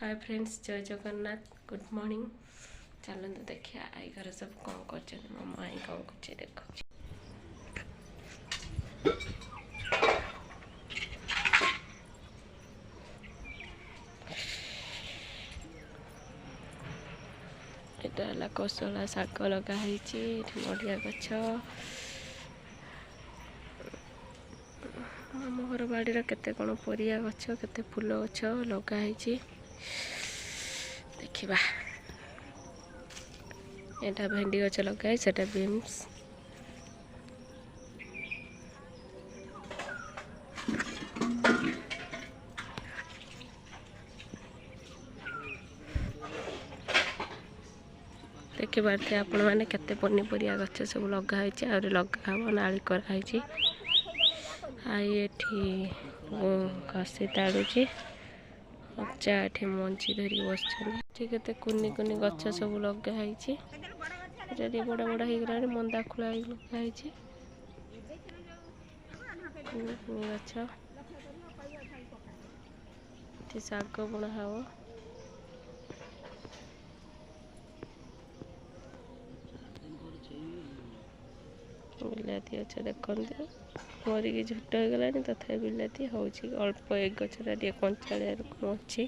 Hi friends, जय Jagannath, good morning. चलते देखिए आई घर सब कौन कर मो माई कौन कर देख। यहाँ कोसला शाग लगाई नड़िया गछ आम घर बाड़ी केते कौन परिया गछ केते फूल गछ लगाई। देखा यहाँ भेंडी गछ लगाई से बीन्स देखिए आपण मैंने केते पनीपरिया गछ सब लगाई आहरी लगा नाली कराई। आई एठी घसी ताड़ुची अचा एठी मंची धरी बस केते कुनी कुनी गछ सब लगाई। बड़ा बड़ा हो गला मंदा खोला लगाई गछ शाग बुणा हम। बिलाती अच्छा देखते मरिकी झुट हो गला तथा बिलाती हूँ अल्प एक गचरा कंचाड़िया रकम अच्छी।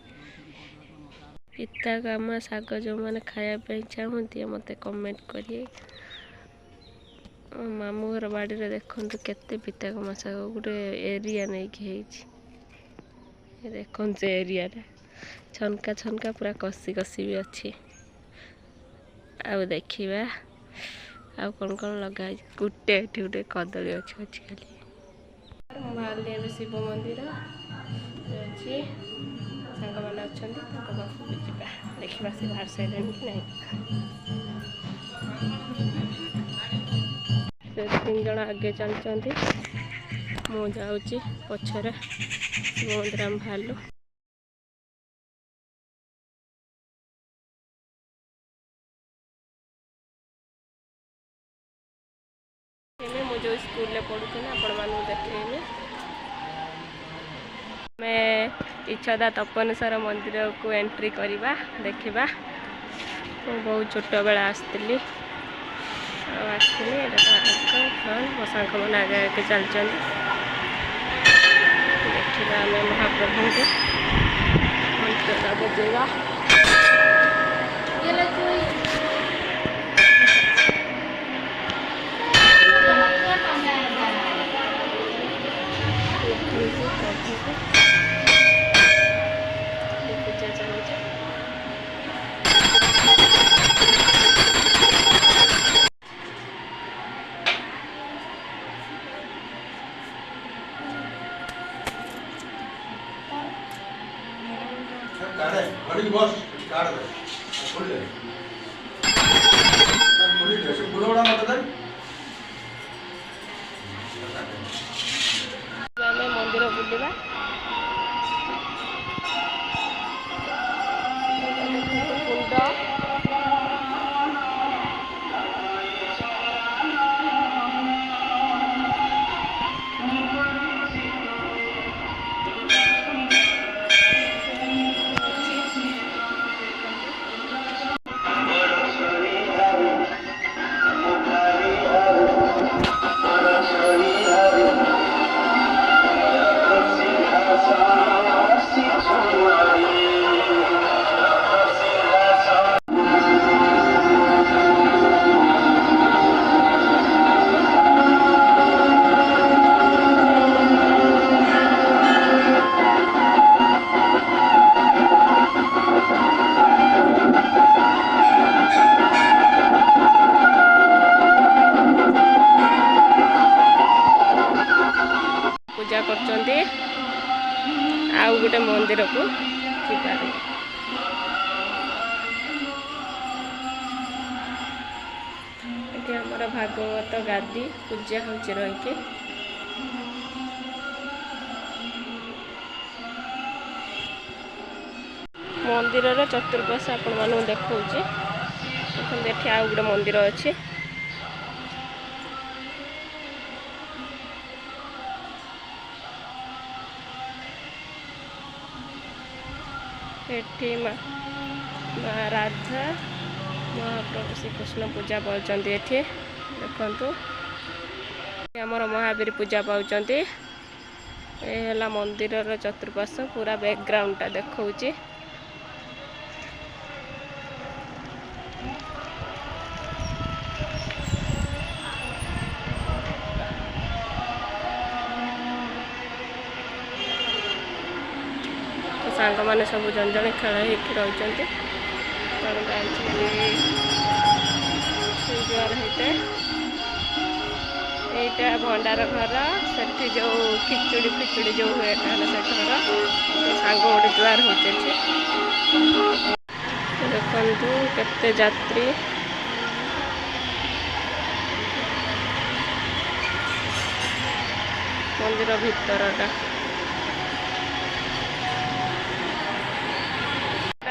पिता कामा शाग जो मैंने खायापी चाहती मत कमेंट करिए। मामू घर बाड़ी देखु केते पिता कामा शाग गोटे एरिया नहीं देखो से एरिया छनका छनका पूरा कसी कसी भी अच्छी। आ देखा आ कौन कौन लगा गोटे एटी गोटे कदली गछ अच्छी खाली बाहर शिव मंदिर अच्छी सांग मैंने अच्छा पाखक जा देखा से बाहर सारे कि नहीं तीन जन आगे चलती मु जाऊँगी पछरे शिव मंदिर आम बाहर। जो स्कूल में पढ़ुी आपण मानू देखेनि मैं इच्छादा तपनेश्वर मंदिर को एंट्री करवा देखा। बहुत छोट बेला आसती मो सांग मैंने आगे आगे चलते देखा आम महाप्रभु को मंत्र बजेगा। मंदिर बुलवा पूजा कर गोटे मंदिर को आमर भागवत गादी पूजा हो रही मंदिर चतुर्पाश आपण मानू देखा देखिए आ गोटे मंदिर अच्छे। एठी माँ राधा महाप्रभु श्रीकृष्ण पूजा पाँच एठी देखु आमर महावीर पूजा पाँच मंदिर चतुर्पार्श्व पूरा बैकग्राउंड टा देखा सांग मैंने सब जन जन खेल रही जुआर होते यहीटा भंडार घर से जो खिचुड़ी फिचुड़ी जो हुए से घर सांग गोटे जुआर होते देखु केते यात्री मंदिर भितरटा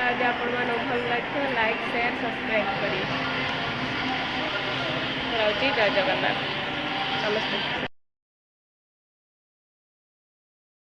आज आपण मानक भल लगे लाइक शेयर सब्सक्राइब करी जय जगन्नाथ नमस्ते।